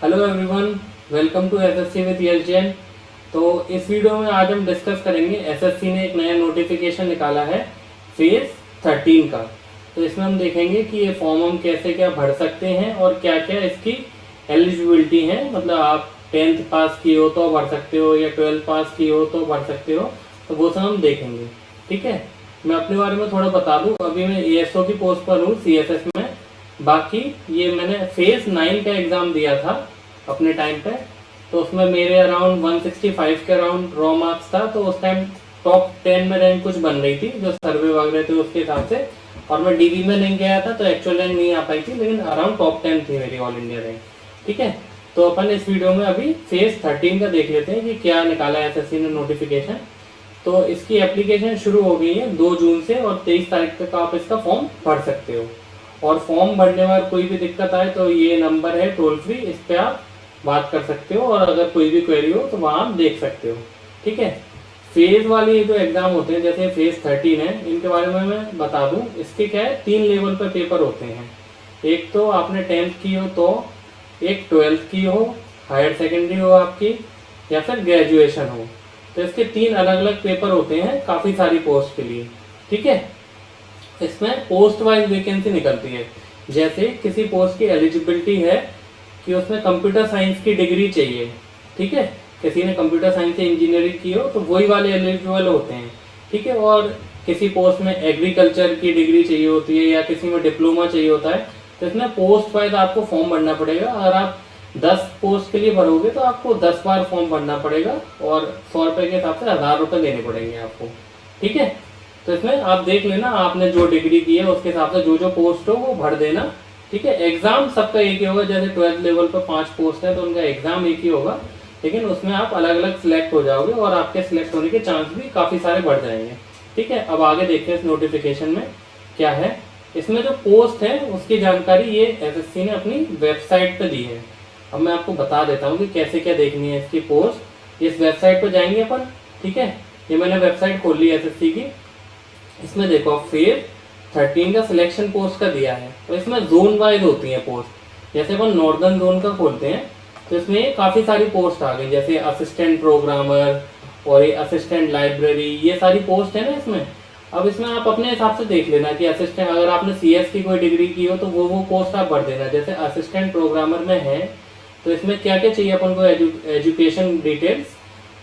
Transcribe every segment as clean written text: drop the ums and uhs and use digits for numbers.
Hello everyone, welcome to SSC with LGN. तो इस video में आज हम डिस्कस करेंगे, एसएससी ने एक नया नोटिफिकेशन निकाला है फेज 13 का। तो इसमें हम देखेंगे कि ये फॉर्म हम कैसे क्या भर सकते हैं और क्या क्या इसकी एलिजिबिलिटी है। मतलब आप 10th पास किए हो तो भर सकते हो या 12th पास किए हो तो भर सकते हो। तो वो सब हम देखेंगे। ठीक है, मैं अपने बारे में थोड़ा बता दूं। अभी मैं एएसओ की पोस्ट पर हूँ सीएसएस में। बाकी ये मैंने फेज 9 का एग्जाम दिया था अपने टाइम पे। तो उसमें मेरे अराउंड 165 के अराउंड रॉ मार्क्स था। तो उस टाइम टॉप 10 में रैंक कुछ बन रही थी, जो सर्वे वगैरह थे उसके हिसाब से। और मैं डीबी में नहीं गया था तो एक्चुअल रैंक नहीं आ पाई थी, लेकिन अराउंड टॉप 10 थी मेरी ऑल इंडिया रैंक। ठीक है, तो अपन इस वीडियो में अभी फेज 13 का देख लेते हैं कि क्या निकाला है एसएससी ने नोटिफिकेशन। तो इसकी एप्लीकेशन शुरू हो गई है 2 जून से और 23 तारीख तक आप इसका फॉर्म भर सकते हो। और फॉर्म भरने में कोई भी दिक्कत आए तो ये नंबर है टोल फ्री, इस पे आप बात कर सकते हो। और अगर कोई भी क्वेरी हो तो वहाँ आप देख सकते हो। ठीक है, फेज वाली जो एग्जाम होते हैं, जैसे फेज 13 है, इनके बारे में मैं बता दूं। इसके क्या है, 3 लेवल पर पेपर होते हैं। एक तो आपने 10th की हो तो, एक 12th की हो, हायर सेकेंडरी हो आपकी, या फिर ग्रेजुएशन हो। तो इसके 3 अलग अलग पेपर होते हैं काफ़ी सारी पोस्ट के लिए। ठीक है, इसमें पोस्ट वाइज वैकेंसी निकलती है। जैसे किसी पोस्ट की एलिजिबिलिटी है कि उसमें कंप्यूटर साइंस की डिग्री चाहिए। ठीक है, किसी ने कंप्यूटर साइंस से इंजीनियरिंग की हो तो वही वाले एलिजिबल होते हैं। ठीक है, और किसी पोस्ट में एग्रीकल्चर की डिग्री चाहिए होती है या किसी में डिप्लोमा चाहिए होता है। तो इसमें पोस्ट वाइज आपको फॉर्म भरना पड़ेगा। अगर आप 10 पोस्ट के लिए भरोगे तो आपको 10 बार फॉर्म भरना पड़ेगा और 100 रुपये के हिसाब से 1000 रुपये देने पड़ेंगे आपको। ठीक है, तो इसमें आप देख लेना, आपने जो डिग्री की है उसके हिसाब से जो जो पोस्ट हो वो भर देना। ठीक है, एग्जाम सबका एक ही होगा। जैसे 12th लेवल पर 5 पोस्ट है तो उनका एग्जाम एक ही होगा, लेकिन उसमें आप अलग अलग सिलेक्ट हो जाओगे और आपके सिलेक्ट होने के चांस भी काफ़ी सारे बढ़ जाएंगे। ठीक है, अब आगे देखते हैं इस नोटिफिकेशन में क्या है। इसमें जो पोस्ट है उसकी जानकारी ये एसएससी ने अपनी वेबसाइट पे दी है। अब मैं आपको बता देता हूँ कि कैसे क्या देखनी है इसकी पोस्ट। इस वेबसाइट पर जाएंगे अपन। ठीक है, ये मैंने वेबसाइट खोल ली है एसएससी की। इसमें देखो आप फेज 13 का सिलेक्शन पोस्ट का दिया है। तो इसमें जोन वाइज होती है पोस्ट। जैसे अपन नॉर्दर्न जोन का खोलते हैं तो इसमें काफ़ी सारी पोस्ट आ गई, जैसे असिस्टेंट प्रोग्रामर और ये असिस्टेंट लाइब्रेरी, ये सारी पोस्ट है ना इसमें। अब इसमें आप अपने हिसाब से देख लेना कि असिस्टेंट, अगर आपने सीएस की कोई डिग्री की हो तो वो पोस्ट आप भर देना। जैसे असिस्टेंट प्रोग्रामर में है तो इसमें क्या क्या चाहिए अपन को, एजुकेशन डिटेल्स।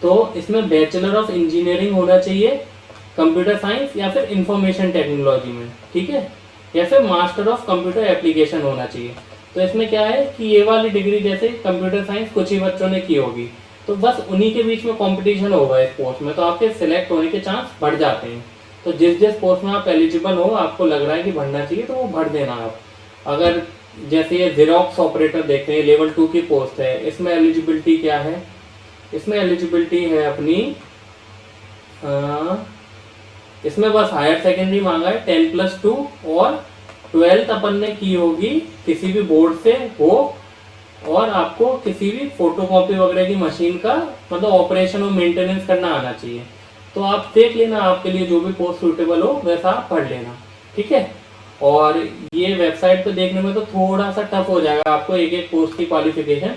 तो इसमें बैचलर ऑफ इंजीनियरिंग होना चाहिए कंप्यूटर साइंस या फिर इंफॉर्मेशन टेक्नोलॉजी में। ठीक है, या फिर मास्टर ऑफ कंप्यूटर एप्लीकेशन होना चाहिए। तो इसमें क्या है कि ये वाली डिग्री जैसे कंप्यूटर साइंस कुछ ही बच्चों ने की होगी, तो बस उन्हीं के बीच में कंपटीशन होगा इस पोस्ट में, तो आपके सिलेक्ट होने के चांस बढ़ जाते हैं। तो जिस जिस पोस्ट में आप एलिजिबल हो, आपको लग रहा है कि भरना चाहिए, तो वो भर देना आप। अगर जैसे ये जेरोक्स ऑपरेटर देखते हैं, लेवल 2 की पोस्ट है, इसमें एलिजिबिलिटी क्या है, इसमें एलिजिबिलिटी है अपनी इसमें बस हायर सेकेंडरी मांगा है 10+2 और 12th अपन ने की होगी किसी भी बोर्ड से हो, और आपको किसी भी फोटोकॉपी वगैरह की मशीन का मतलब ऑपरेशन और मेंटेनेंस करना आना चाहिए। तो आप देख लेना, आपके लिए जो भी पोस्ट सूटेबल हो वैसा आप पढ़ लेना। ठीक है, और ये वेबसाइट पे देखने में तो थोड़ा सा टफ हो जाएगा आपको एक एक पोस्ट की क्वालिफिकेशन।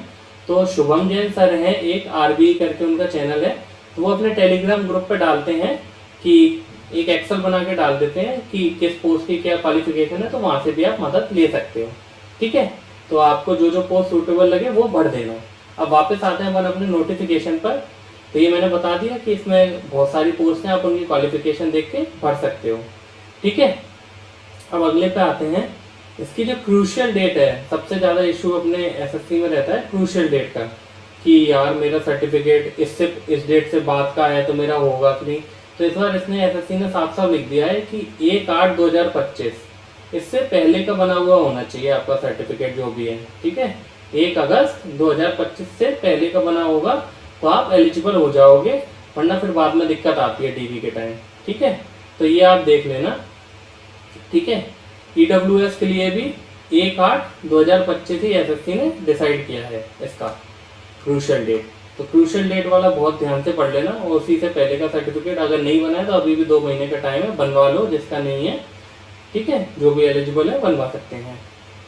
तो शुभम जैन सर हैं, एक आरबी करके उनका चैनल है, तो वो अपने टेलीग्राम ग्रुप पे डालते हैं कि एक एक्सेल बना के डाल देते हैं कि किस पोस्ट की क्या क्वालिफिकेशन है, तो वहां से भी आप मदद ले सकते हो। ठीक है, तो आपको जो जो पोस्ट सूटेबल लगे वो भर देना। अब वापस आते हैं अपन अपने नोटिफिकेशन पर। तो ये मैंने बता दिया कि इसमें बहुत सारी पोस्ट हैं, आप उनकी क्वालिफिकेशन देख के भर सकते हो। ठीक है, अब अगले पे आते हैं। इसकी जो क्रूशियल डेट है, सबसे ज़्यादा इशू अपने एसएससी में रहता है क्रूशियल डेट का, कि यार मेरा सर्टिफिकेट इससे इस डेट से बाद का है तो मेरा होगा कि नहीं। तो इस बार इसने एसएससी ने साफ साफ लिख दिया है कि 1/8/2025 इससे पहले का बना हुआ होना चाहिए आपका सर्टिफिकेट जो भी है। ठीक है, 1 अगस्त 2025 से पहले का बना होगा तो आप एलिजिबल हो जाओगे, वरना फिर बाद में दिक्कत आती है डीबी के टाइम। ठीक है, तो ये आप देख लेना। ठीक है, ईडब्ल्यूएस के लिए भी 1/8/2025 ही एसएससी ने डिसाइड किया है इसका क्रूशियल डेट। तो क्रूशियल डेट वाला बहुत ध्यान से पढ़ लेना, और उसी से पहले का सर्टिफिकेट अगर नहीं बना है तो अभी भी 2 महीने का टाइम है, बनवा लो जिसका नहीं है। ठीक है, जो भी एलिजिबल है बनवा सकते हैं।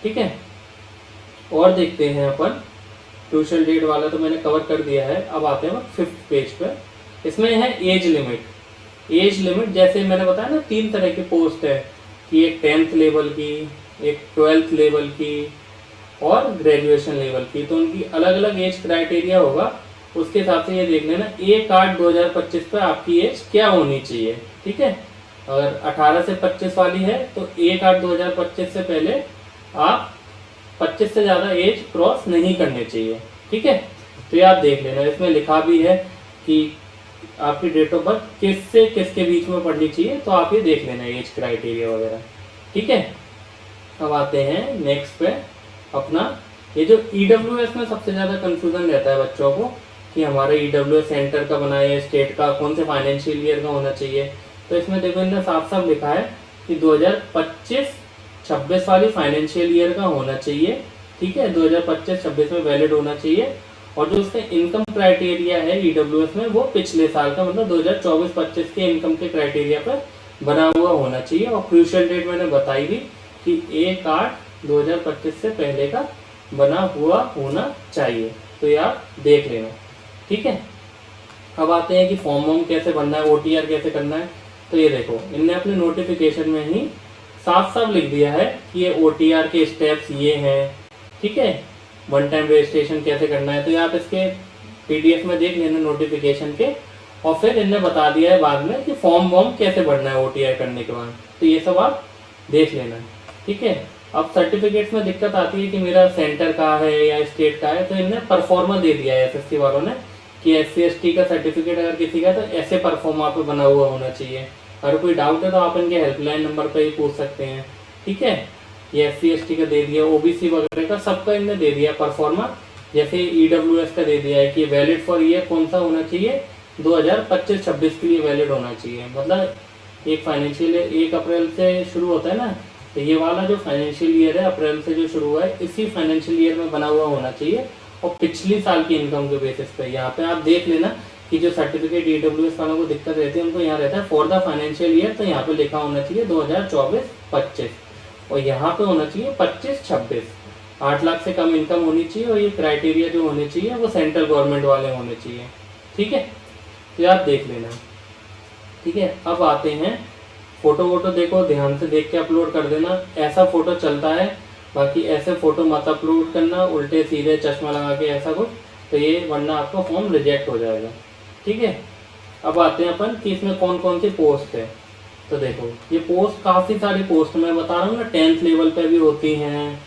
ठीक है, और देखते हैं अपन क्रूशियल डेट वाला तो मैंने कवर कर दिया है। अब आते हैं 5th पेज पे। इसमें है एज लिमिट। एज लिमिट जैसे मैंने बताया ना 3 तरह की पोस्ट है कि एक 10th लेवल की, एक 12th लेवल की और ग्रेजुएशन लेवल की, तो उनकी अलग अलग एज क्राइटेरिया होगा। उसके हिसाब से ये देख लेना 1/8/2025 पे आपकी एज क्या होनी चाहिए, ठीक है। अगर 18 से 25 वाली है तो 1/8/2025 से पहले आप 25 से ज़्यादा एज क्रॉस नहीं करनी चाहिए, ठीक है। तो ये आप देख लेना, इसमें लिखा भी है कि आपकी डेट ऑफ बर्थ किस से किसके बीच में पड़नी चाहिए, तो आप ये देख लेना एज क्राइटेरिया वगैरह, ठीक है। अब आते हैं नेक्स्ट पे अपना ये जो EWS में सबसे ज़्यादा कंफ्यूजन रहता है बच्चों को कि हमारा EWS सेंटर का बना है, स्टेट का, कौन से फाइनेंशियल ईयर का होना चाहिए। तो इसमें देखो इन्होंने साफ साफ लिखा है कि 2025-26 वाली फाइनेंशियल ईयर का होना चाहिए, ठीक है। 2025-26 में वैलिड होना चाहिए। और जो उसका इनकम क्राइटेरिया है EWS में वो पिछले साल का मतलब 2024-25 के इनकम के क्राइटेरिया पर बना हुआ होना चाहिए। और क्रूशियल डेट मैंने बताई भी कि 1/8/2025 से पहले का बना हुआ होना चाहिए। तो ये आप देख लेना, ठीक है। अब आते हैं कि फॉर्म वॉर्म कैसे भरना है, OTR कैसे करना है। तो ये देखो इनने अपने नोटिफिकेशन में ही साफ साफ लिख दिया है कि ये OTR के स्टेप्स ये हैं, ठीक है। 1 टाइम रजिस्ट्रेशन कैसे करना है तो ये आप इसके PDF में देख लेना नोटिफिकेशन के। और फिर इनने बता दिया है बाद में कि फॉर्म वॉर्म कैसे भरना है OTR करने के बाद, तो ये सब आप देख लेना, ठीक है। अब सर्टिफिकेट्स में दिक्कत आती है कि मेरा सेंटर का है या स्टेट का है, तो इनने परफॉर्मा दे दिया है SSC वालों ने कि SC/ST का सर्टिफिकेट अगर किसी का तो ऐसे परफॉर्मा पे बना हुआ होना चाहिए। अगर कोई डाउट है तो आप इनके हेल्पलाइन नंबर पर ही पूछ सकते हैं, ठीक है। ये SC/ST का दे दिया, OBC वगैरह का सबका इनने दे दिया परफॉर्मा। जैसे EWS का दे दिया है कि वैलिड फॉर ईयर कौन सा होना चाहिए, 2025-26 के लिए वैलिड होना चाहिए। मतलब एक फाइनेंशियल 1 अप्रैल से शुरू होता है ना, तो ये वाला जो फाइनेंशियल ईयर है अप्रैल से जो शुरू हुआ है इसी फाइनेंशियल ईयर में बना हुआ होना चाहिए। और पिछली साल की इनकम के बेसिस पे यहाँ पे आप देख लेना कि जो सर्टिफिकेट EWS वालों को दिक्कत रहती है उनको यहाँ रहता है फॉर द फाइनेंशियल ईयर, तो यहाँ पे लिखा होना चाहिए 2024-25 और यहाँ पे होना चाहिए 25-26। 8 लाख से कम इनकम होनी चाहिए और ये क्राइटेरिया जो होने चाहिए वो सेंट्रल गवर्नमेंट वाले होने चाहिए, ठीक है। तो आप देख लेना, ठीक है। अब आते हैं फोटो वोटो, देखो ध्यान से देख के अपलोड कर देना। ऐसा फोटो चलता है, बाकी ऐसे फोटो मत अपलोड करना, उल्टे सीधे चश्मा लगा के ऐसा कुछ, तो ये वरना आपका फॉर्म रिजेक्ट हो जाएगा, ठीक है। अब आते हैं अपन कि इसमें कौन कौन सी पोस्ट है। तो देखो ये पोस्ट काफ़ी सारी पोस्ट मैं बता रहा हूँ ना, 10th लेवल पे भी होती हैं,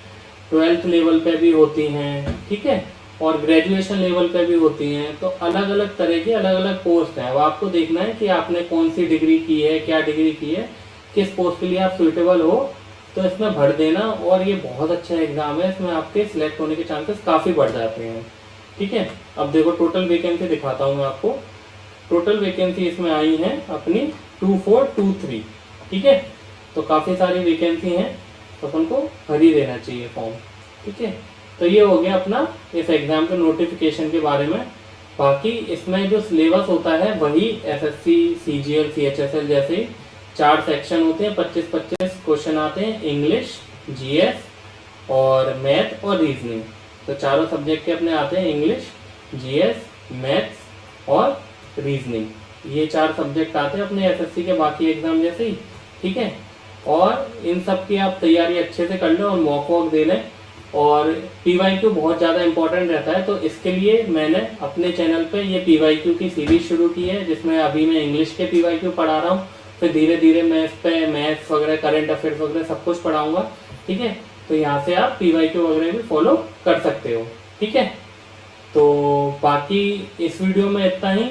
12th लेवल पे भी होती हैं, ठीक है, और ग्रेजुएशन लेवल पे भी होती हैं। तो अलग अलग तरह की अलग अलग पोस्ट हैं। अब आपको देखना है कि आपने कौन सी डिग्री की है, क्या डिग्री की है, किस पोस्ट के लिए आप सुइटेबल हो, तो इसमें भर देना। और ये बहुत अच्छा एग्जाम है, इसमें आपके सिलेक्ट होने के चांसेस काफ़ी बढ़ जाते हैं, ठीक है। अब देखो टोटल वैकेंसी दिखाता हूँ मैं आपको। टोटल वैकेंसी इसमें आई है अपनी 2423, ठीक है। तो काफ़ी सारी वैकेंसी हैं, तो अपन को भर ही देना चाहिए फॉर्म, ठीक है। तो ये हो गया अपना इस एग्ज़ाम के नोटिफिकेशन के बारे में। बाकी इसमें जो सिलेबस होता है वही SSC, CGL, CHSL जैसे ही 4 सेक्शन होते हैं, 25-25 क्वेश्चन आते हैं, इंग्लिश, GS और मैथ और रीजनिंग। तो चारों सब्जेक्ट के अपने आते हैं, इंग्लिश, GS, मैथ्स और रीजनिंग। ये 4 सब्जेक्ट आते हैं अपने SSC के बाकी एग्जाम जैसे ही, ठीक है। और इन सब की आप तैयारी अच्छे से कर लो और मॉक वॉक दे लें। और PYQ बहुत ज़्यादा इंपॉर्टेंट रहता है, तो इसके लिए मैंने अपने चैनल पे ये PYQ की सीरीज शुरू की है, जिसमें अभी मैं इंग्लिश के PYQ पढ़ा रहा हूँ, फिर धीरे धीरे मैं इस पे मैथ्स वगैरह, करंट अफेयर्स वगैरह सब कुछ पढ़ाऊँगा, ठीक है। तो यहाँ से आप PYQ वगैरह भी फॉलो कर सकते हो, ठीक है। तो बाकी इस वीडियो में इतना ही।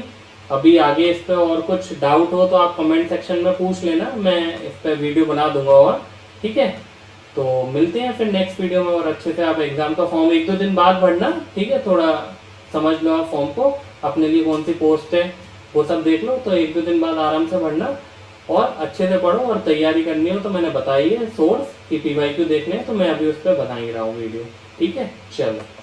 अभी आगे इस पर और कुछ डाउट हो तो आप कमेंट सेक्शन में पूछ लेना, मैं इस पर वीडियो बना दूंगा और, ठीक है। तो मिलते हैं फिर नेक्स्ट वीडियो में। और अच्छे से आप एग्जाम का फॉर्म 1-2 दिन बाद भरना, ठीक है। थोड़ा समझ लो आप फॉर्म को, अपने लिए कौन सी पोस्ट है वो सब देख लो, तो 1-2 दिन बाद आराम से भरना और अच्छे से पढ़ो। और तैयारी करनी हो तो मैंने बताई है सोर्स कि PYQ देखने हैं, तो मैं अभी उस पर बना ही रहा हूँ वीडियो, ठीक है। चलो।